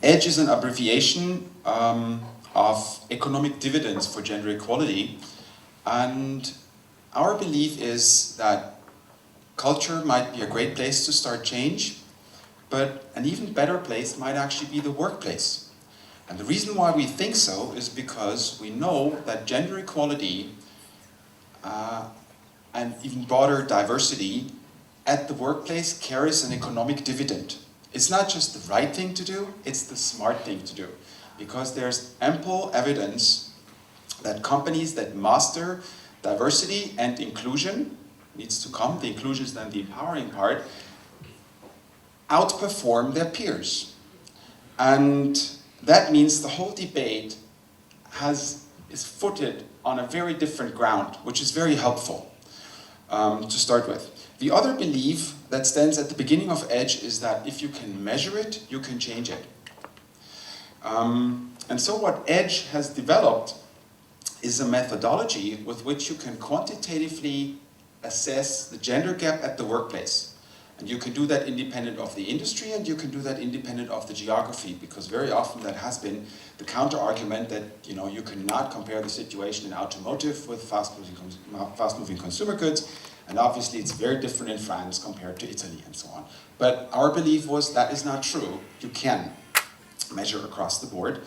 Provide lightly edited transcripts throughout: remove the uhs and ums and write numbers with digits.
EDGE is an abbreviation of economic dividends for gender equality, and our belief is that culture might be a great place to start change, but an even better place might actually be the workplace. And the reason why we think so is because we know that gender equality and even broader diversity at the workplace carries an economic dividend. It's not just the right thing to do, it's the smart thing to do. Because there's ample evidence that companies that master diversity and inclusion, needs to come, the inclusion is then the empowering part, outperform their peers. And that means the whole debate is footed on a very different ground, which is very helpful to start with. The other belief that stands at the beginning of EDGE is that if you can measure it, you can change it. And so what EDGE has developed is a methodology with which you can quantitatively assess the gender gap at the workplace. And you can do that independent of the industry, and you can do that independent of the geography, because very often that has been the counter-argument that you cannot compare the situation in automotive with fast-moving consumer goods, and obviously it's very different in France compared to Italy and so on. But our belief was that is not true. You can measure across the board.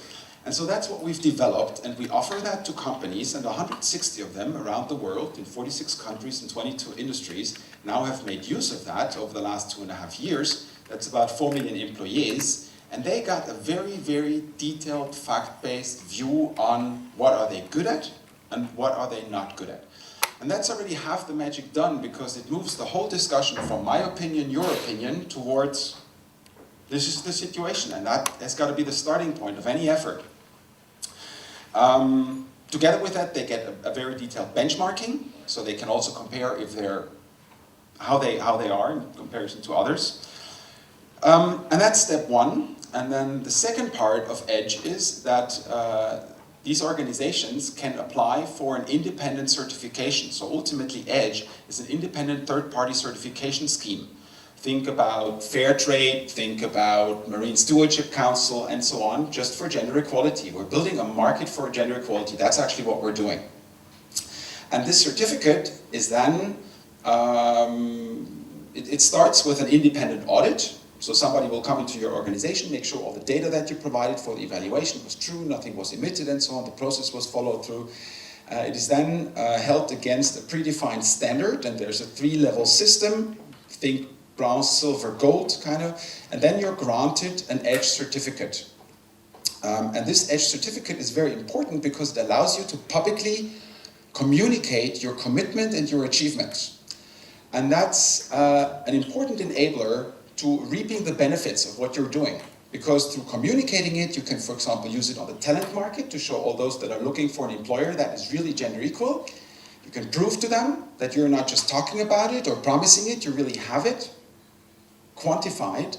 And so that's what we've developed, and we offer that to companies, and 160 of them around the world in 46 countries and 22 industries now have made use of that over the last 2.5 years. That's about 4 million employees, and they got a very, very detailed fact-based view on what are they good at and what are they not good at. And that's already half the magic done, because it moves the whole discussion from my opinion, your opinion, towards this is the situation, and that has got to be the starting point of any effort. Together with that, they get a very detailed benchmarking, so they can also compare if how they are in comparison to others. And that's step one. And then the second part of EDGE is that these organizations can apply for an independent certification. So ultimately, EDGE is an independent third-party certification scheme. Think about fair trade, think about Marine Stewardship Council, and so on, just for gender equality. We're building a market for gender equality. That's actually what we're doing. And this certificate is then, it starts with an independent audit. So somebody will come into your organization, make sure all the data that you provided for the evaluation was true, nothing was omitted, and so on, the process was followed through. It is then held against a predefined standard, and there's a 3-level system. Think bronze, silver, gold, kind of, and then you're granted an EDGE certificate. And this EDGE certificate is very important because it allows you to publicly communicate your commitment and your achievements. And that's an important enabler to reaping the benefits of what you're doing. Because through communicating it, you can, for example, use it on the talent market to show all those that are looking for an employer that is really gender equal. You can prove to them that you're not just talking about it or promising it, you really have it quantified.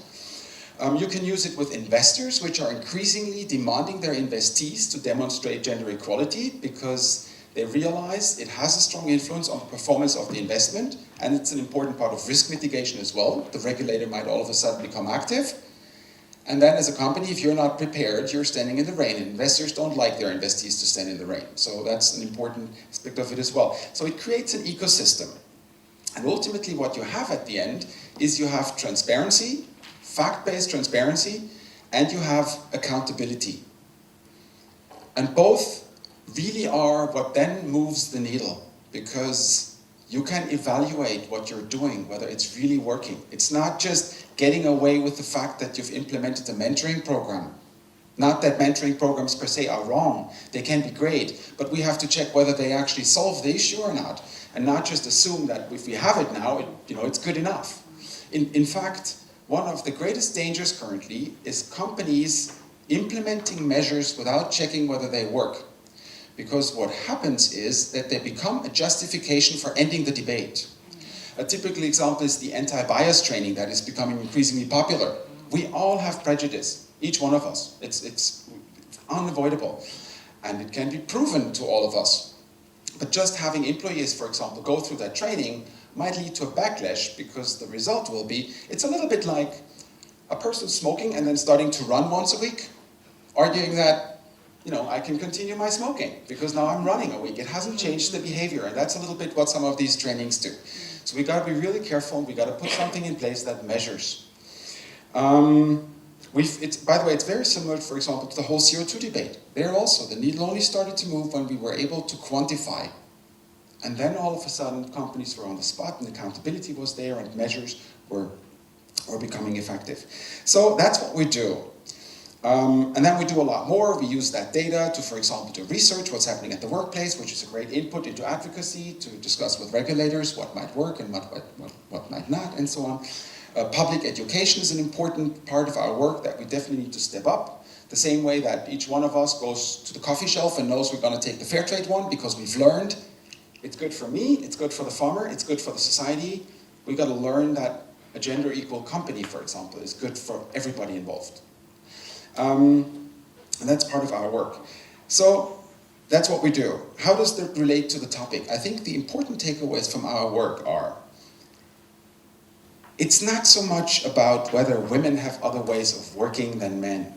You can use it with investors, which are increasingly demanding their investees to demonstrate gender equality because they realize it has a strong influence on the performance of the investment, and it's an important part of risk mitigation as well. The regulator might all of a sudden become active. And then as a company, if you're not prepared, you're standing in the rain. And investors don't like their investees to stand in the rain. So that's an important aspect of it as well. So it creates an ecosystem. And ultimately what you have at the end is you have transparency, fact-based transparency, and you have accountability. And both really are what then moves the needle, because you can evaluate what you're doing, whether it's really working. It's not just getting away with the fact that you've implemented a mentoring program. Not that mentoring programs per se are wrong. They can be great, but we have to check whether they actually solve the issue or not, and not just assume that if we have it now, it's good enough. In fact, one of the greatest dangers currently is companies implementing measures without checking whether they work. Because what happens is that they become a justification for ending the debate. A typical example is the anti-bias training that is becoming increasingly popular. We all have prejudice, each one of us. It's unavoidable. And it can be proven to all of us. But just having employees, for example, go through that training might lead to a backlash, because the result will be, it's a little bit like a person smoking and then starting to run once a week, arguing that, you know, I can continue my smoking because now I'm running a week. It hasn't changed the behavior, and that's a little bit what some of these trainings do. So we got to be really careful. We got to put something in place that measures. By the way, it's very similar, for example, to the whole CO2 debate. There also, the needle only started to move when we were able to quantify. And then all of a sudden, companies were on the spot, and accountability was there, and measures were becoming effective. So that's what we do. And then we do a lot more. We use that data to, for example, to research what's happening at the workplace, which is a great input into advocacy, to discuss with regulators what might work and what might not, and so on. Public education is an important part of our work that we definitely need to step up. The same way that each one of us goes to the coffee shelf and knows we're going to take the fair trade one because we've learned it's good for me, it's good for the farmer, it's good for the society. We've got to learn that a gender equal company, for example, is good for everybody involved. And that's part of our work. So that's what we do. How does that relate to the topic? I think the important takeaways from our work are, it's not so much about whether women have other ways of working than men.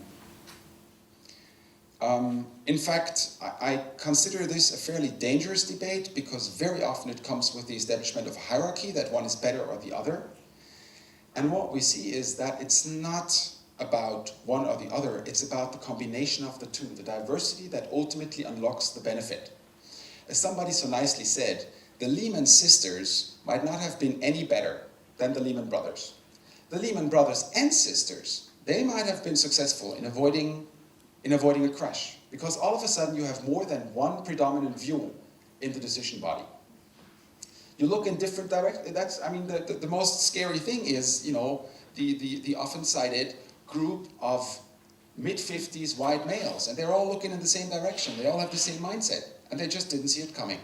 In fact, I consider this a fairly dangerous debate because very often it comes with the establishment of a hierarchy that one is better or the other. And what we see is that it's not about one or the other, it's about the combination of the two, the diversity that ultimately unlocks the benefit. As somebody so nicely said, the Lehman sisters might not have been any better than the Lehman brothers. The Lehman brothers and sisters, they might have been successful in avoiding a crash, because all of a sudden you have more than one predominant view in the decision body. You look in different directions. That's, I mean, the most scary thing is, you know, the often cited group of mid-50s white males, and they're all looking in the same direction. They all have the same mindset, and they just didn't see it coming.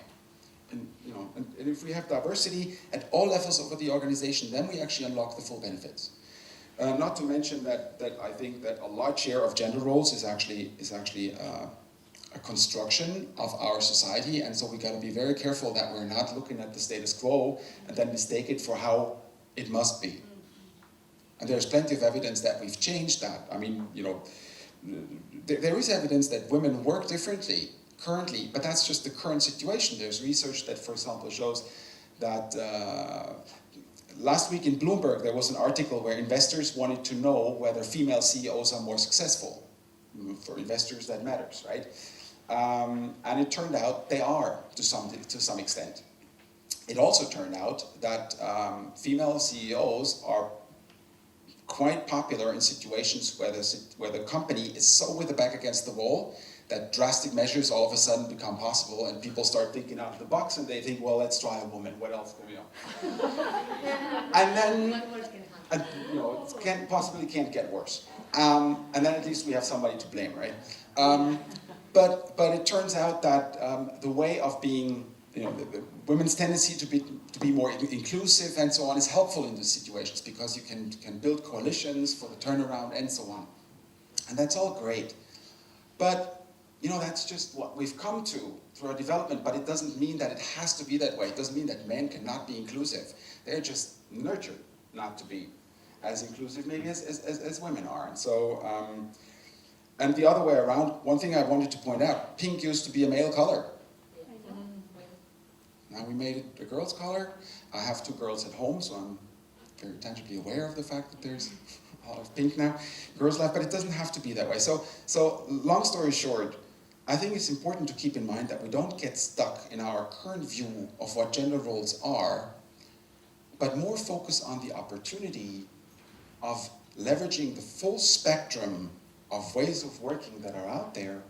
And, you know, and if we have diversity at all levels of the organization, then we actually unlock the full benefits. Not to mention that I think that a large share of gender roles is actually a construction of our society, and so we got to be very careful that we're not looking at the status quo and then mistake it for how it must be. And there's plenty of evidence that we've changed that. I mean, you know, there is evidence that women work differently currently, but that's just the current situation. There's research that, for example, shows that last week in Bloomberg, there was an article where investors wanted to know whether female CEOs are more successful. For investors, that matters, right? And it turned out they are to some extent. It also turned out that female CEOs are quite popular in situations where the company is so with the back against the wall that drastic measures all of a sudden become possible, and people start thinking out of the box, and they think, well, let's try a woman. What else can we do? And then, you know, it possibly can't get worse. And then at least we have somebody to blame, right? But it turns out that the way of being, you know, the women's tendency to be more inclusive and so on is helpful in these situations because you can build coalitions for the turnaround and so on. And that's all great. But, you know, that's just what we've come to through our development, but it doesn't mean that it has to be that way. It doesn't mean that men cannot be inclusive. They're just nurtured not to be as inclusive maybe as women are. And so, and the other way around, one thing I wanted to point out, pink used to be a male color. Now we made it a girl's color. I have 2 girls at home, so I'm very tangibly aware of the fact that there's a lot of pink now. Girls' life, but it doesn't have to be that way. So long story short, I think it's important to keep in mind that we don't get stuck in our current view of what gender roles are, but more focus on the opportunity of leveraging the full spectrum of ways of working that are out there,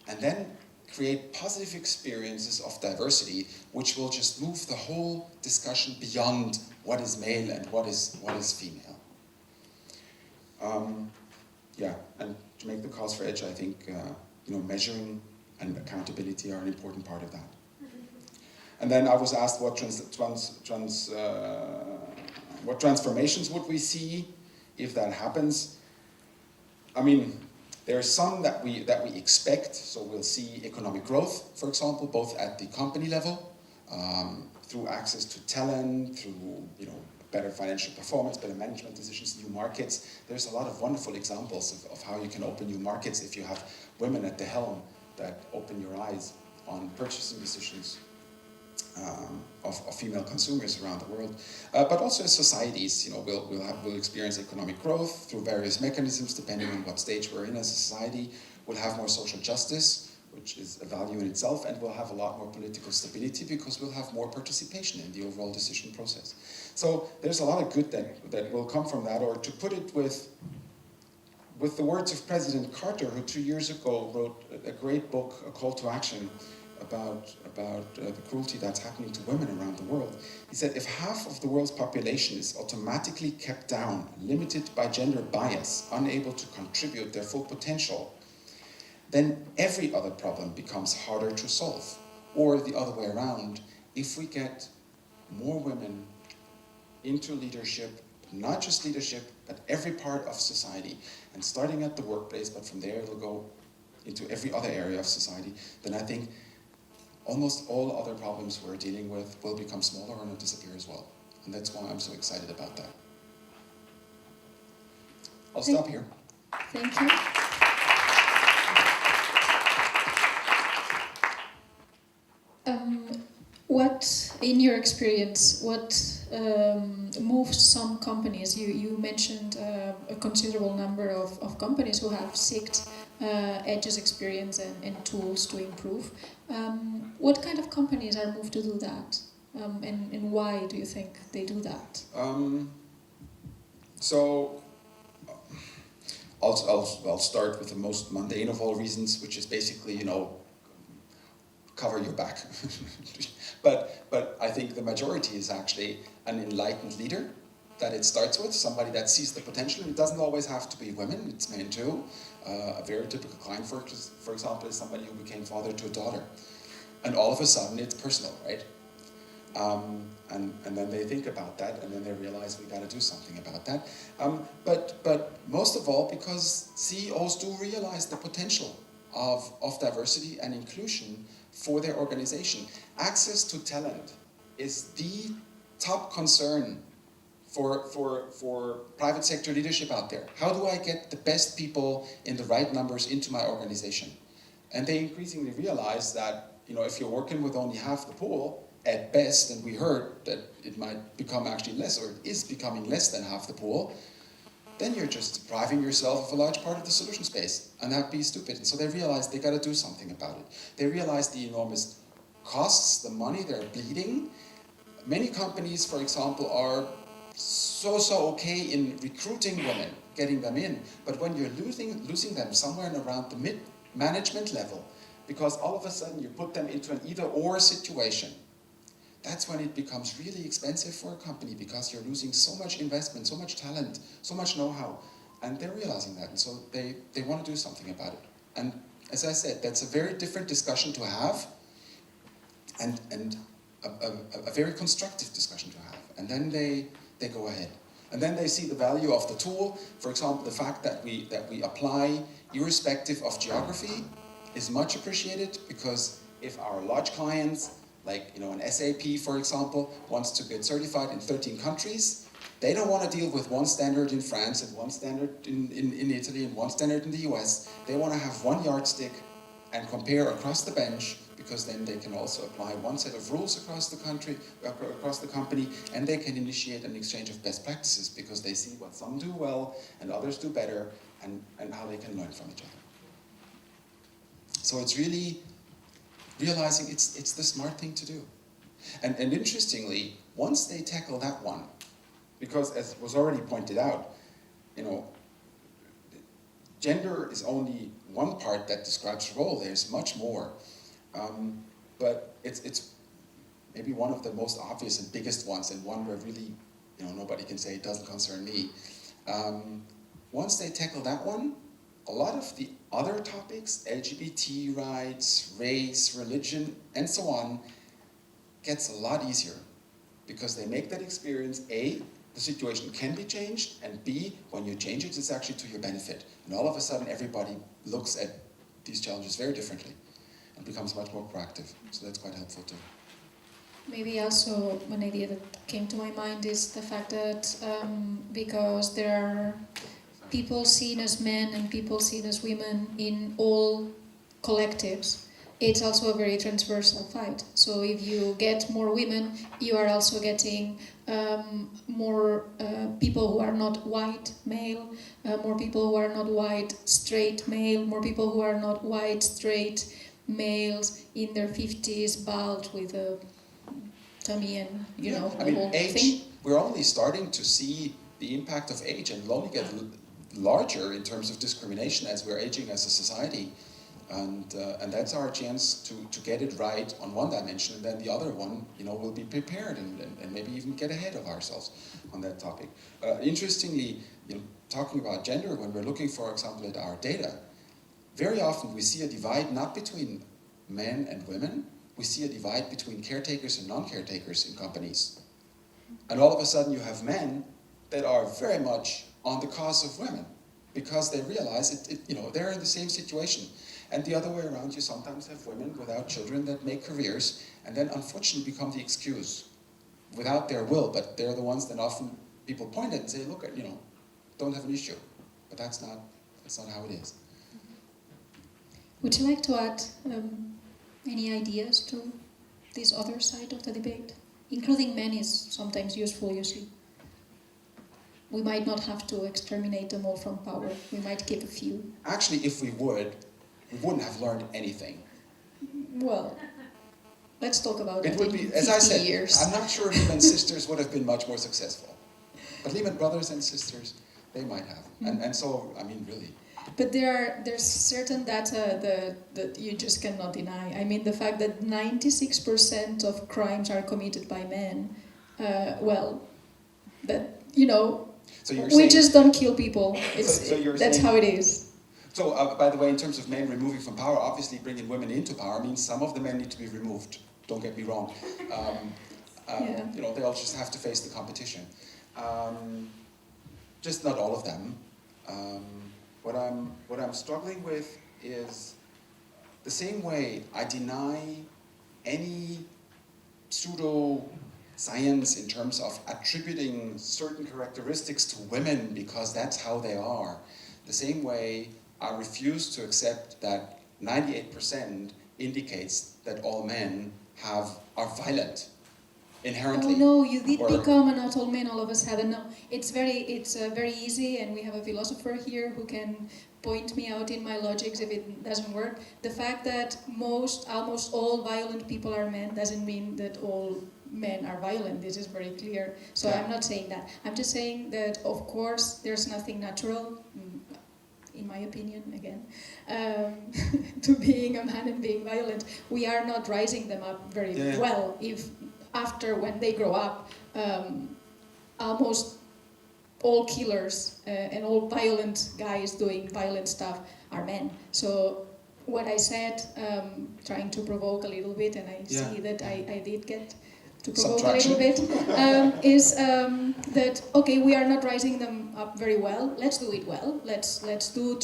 and then create positive experiences of diversity, which will just move the whole discussion beyond what is male and what is female. Yeah, and to make the cause for edge, I think you know, measuring and accountability are an important part of that. And then I was asked what what transformations would we see if that happens. I mean, there are some that we expect. So we'll see economic growth, for example, both at the company level, through access to talent, through, you know, better financial performance, better management decisions, new markets. There's a lot of wonderful examples of how you can open new markets if you have women at the helm that open your eyes on purchasing decisions of female consumers around the world. But also as societies, you know, we'll experience economic growth through various mechanisms depending on what stage we're in as a society. We'll have more social justice, which is a value in itself, and we'll have a lot more political stability because we'll have more participation in the overall decision process. So there's a lot of good that will come from that, or to put it with the words of President Carter, who 2 years ago wrote a great book, A Call to Action, about the cruelty that's happening to women around the world. He said, if half of the world's population is automatically kept down, limited by gender bias, unable to contribute their full potential, then every other problem becomes harder to solve. Or the other way around, if we get more women into leadership, not just leadership, but every part of society, and starting at the workplace, but from there it'll go into every other area of society, then I think almost all other problems we're dealing with will become smaller and will disappear as well. And that's why I'm so excited about that. I'll stop here. Thank you. What, in your experience, what moves some companies? You mentioned a considerable number of companies who have sought Edge's experience and tools to improve. What kind of companies are moved to do that? And why do you think they do that? So I'll start with the most mundane of all reasons, which is basically, you know, cover your back. But I think the majority is actually an enlightened leader that it starts with, somebody that sees the potential, and it doesn't always have to be women, it's men too. A very typical client, for example, is somebody who became father to a daughter. And all of a sudden it's personal, right? And then they think about that, and then they realize we got to do something about that. But most of all, because CEOs do realize the potential of diversity and inclusion for their organization. Access to talent is the top concern for private sector leadership out there. How do I get the best people in the right numbers into my organization? And they increasingly realize that, you know, if you're working with only half the pool, at best, and we heard that it might become actually less, or it is becoming less than half the pool, then you're just depriving yourself of a large part of the solution space, and that'd be stupid. And so they realize they got to do something about it. They realize the enormous costs, the money they're bleeding. Many companies, for example, are so okay in recruiting women, getting them in, but when you're losing them somewhere around the mid-management level, because all of a sudden you put them into an either-or situation, that's when it becomes really expensive for a company, because you're losing so much investment, so much talent, so much know-how. And they're realizing that, and so they want to do something about it. And as I said, that's a very different discussion to have, and a very constructive discussion to have. And then they go ahead. And then they see the value of the tool. For example, the fact that we apply irrespective of geography is much appreciated, because if our large clients, like, you know, an SAP, for example, wants to get certified in 13 countries, they don't want to deal with one standard in France and one standard in Italy and one standard in the US. They want to have one yardstick and compare across the bench, because then they can also apply one set of rules across the country, across the company, and they can initiate an exchange of best practices, because they see what some do well and others do better, and how they can learn from each other. So it's really realizing it's the smart thing to do. And interestingly, once they tackle that one, because as was already pointed out, you know, gender is only one part that describes role. There's much more. But it's maybe one of the most obvious and biggest ones, and one where really, you know, nobody can say it doesn't concern me. Once they tackle that one, a lot of the other topics, LGBT rights, race, religion, and so on, gets a lot easier, because they make that experience, A, the situation can be changed, and B, when you change it, it's actually to your benefit. And all of a sudden, everybody looks at these challenges very differently and becomes much more proactive. So that's quite helpful too. Maybe also one idea that came to my mind is the fact that because there are people seen as men and people seen as women in all collectives, it's also a very transversal fight. So if you get more women, you are also getting more people who are not white male, more people who are not white straight male, more people who are not white straight males in their 50s, bald with a tummy and the whole age, thing. we're only starting to see the impact of age, and it'll only get larger in terms of discrimination as we're aging as a society. And that's our chance to get it right on one dimension, and then the other one, we'll be prepared and maybe even get ahead of ourselves on that topic. Interestingly, talking about gender, when we're looking, for example, at our data, very often we see a divide not between men and women, we see a divide between caretakers and non-caretakers in companies. And all of a sudden you have men that are very much on the cause of women because they realize they're in the same situation. And the other way around, you sometimes have women without children that make careers and then unfortunately become the excuse without their will, but they're the ones that often people point at and say, look, don't have an issue. But that's not how it is. Would you like to add any ideas to this other side of the debate? Including men is sometimes useful, you see. We might not have to exterminate them all from power. We might keep a few. Actually, if we wouldn't have learned anything. Well, let's talk about it. It would be, as I said, I'm not sure Lehman sisters would have been much more successful. But Lehman brothers and sisters, they might have. And so, really. But there's certain data that you just cannot deny. I mean, the fact that 96% of crimes are committed by men, So you're we saying, just don't kill people. That's how it is. So, by the way, in terms of men removing from power, obviously bringing women into power means some of the men need to be removed. Don't get me wrong. They'll just have to face the competition. Just not all of them. What I'm struggling with is the same way I deny any pseudo-science in terms of attributing certain characteristics to women because that's how they are. The same way I refuse to accept that 98% indicates that all men are violent inherently. Oh no, you did become a not all men all of a sudden. No, it's very easy, and we have a philosopher here who can point me out in my logics if it doesn't work. The fact that almost all violent people are men doesn't mean that all men are violent. This is very clear. So I'm not saying that. I'm just saying that, of course, there's nothing natural, in my opinion, again, to being a man and being violent. We are not rising them up very well if after, when they grow up, almost all killers and all violent guys doing violent stuff are men. So what I said, trying to provoke a little bit, and I see that I did get to provoke a little bit, is that, okay, we are not rising them up very well. Let's do it well. Let's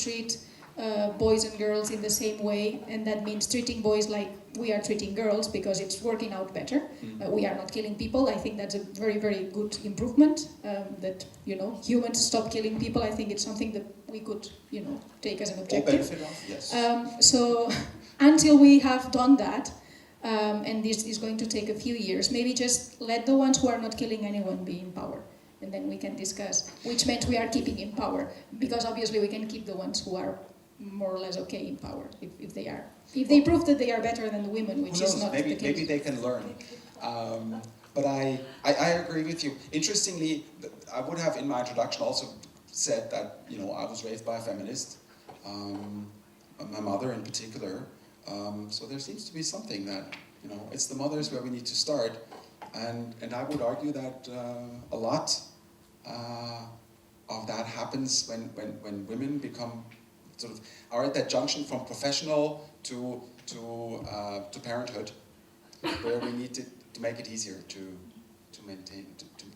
treat boys and girls in the same way, and that means treating boys like we are treating girls because it's working out better. We are not killing people. I think that's a very, very good improvement, that, humans stop killing people. I think it's something that we could, take as an objective. Yes. So until we have done that, and this is going to take a few years, maybe just let the ones who are not killing anyone be in power. And then we can discuss which men we are keeping in power, because obviously we can keep the ones who are more or less okay in power if they are. If they prove that they are better than the women, which is not the case. Maybe they can learn. But I agree with you. Interestingly, I would have in my introduction also said that I was raised by a feminist, my mother in particular. So there seems to be something that it's the mothers where we need to start, and I would argue that a lot of that happens when women become are at that junction from professional to parenthood, where we need to make it easier to maintain,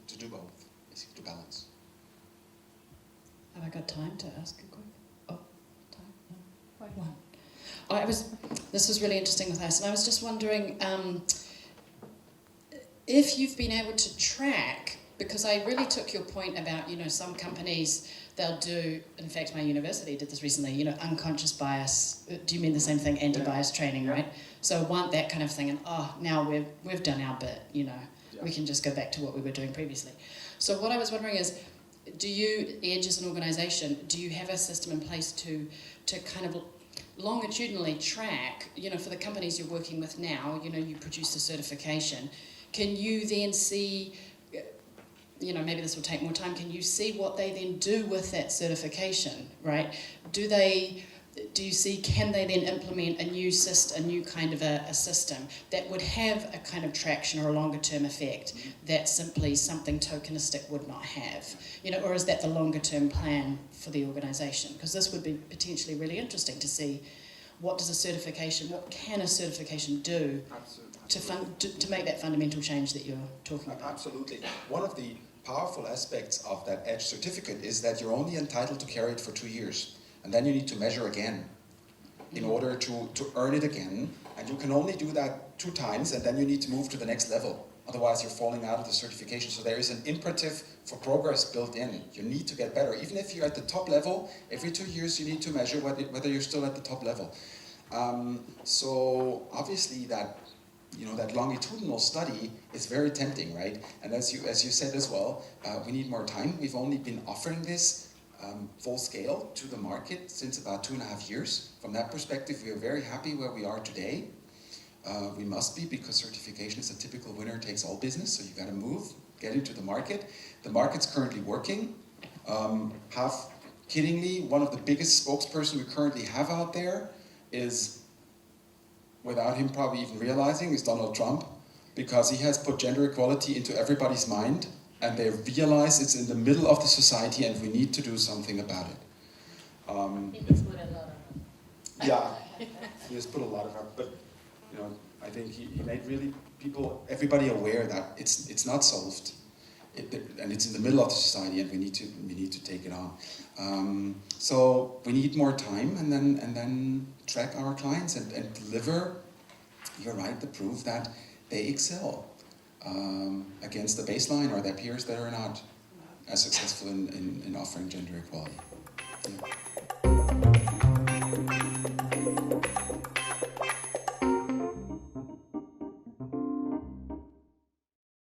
to do both, basically to balance. Have I got time to ask a quick? Oh, time? No. Right. One. This was really interesting with us, and I was just wondering, if you've been able to track, because I really took your point about, some companies, they'll do, in fact my university did this recently, unconscious bias, do you mean the same thing, anti-bias training, right? So want that kind of thing, and now we've done our bit, we can just go back to what we were doing previously. So what I was wondering is, do you, Edge as an organisation, do you have a system in place to kind of longitudinally track, for the companies you're working with now, you produce the certification, can you then see, maybe this will take more time, can you see what they then do with that certification, right? Do you see, can they then implement a new kind of a system that would have a kind of traction or a longer term effect that simply something tokenistic would not have? Or is that the longer term plan for the organisation? Because this would be potentially really interesting to see what can a certification do to make that fundamental change that you're talking about? Absolutely. One of the powerful aspects of that EDGE certificate is that you're only entitled to carry it for 2 years. And then you need to measure again in order to earn it again. And you can only do that 2 times, and then you need to move to the next level. Otherwise, you're falling out of the certification. So there is an imperative for progress built in. You need to get better. Even if you're at the top level, every 2 years you need to measure whether you're still at the top level. So obviously that longitudinal study is very tempting, right? And as you said as well, we need more time. We've only been offering this full scale to the market since about 2.5 years. From that perspective, we are very happy where we are today. We must be, because certification is a typical winner takes all business, so you got to move, get into the market. The market's currently working. Half kiddingly, one of the biggest spokespersons we currently have out there is, without him probably even realizing, is Donald Trump, because he has put gender equality into everybody's mind, and they realize it's in the middle of the society and we need to do something about it. He has put a lot of Yeah, he has put a lot of effort, but I think he made really everybody aware that it's not solved, and it's in the middle of the society, and we need to take it on. So we need more time, and then track our clients and deliver. You're right, the proof that they excel against the baseline or their peers that are not as successful in offering gender equality. Yeah.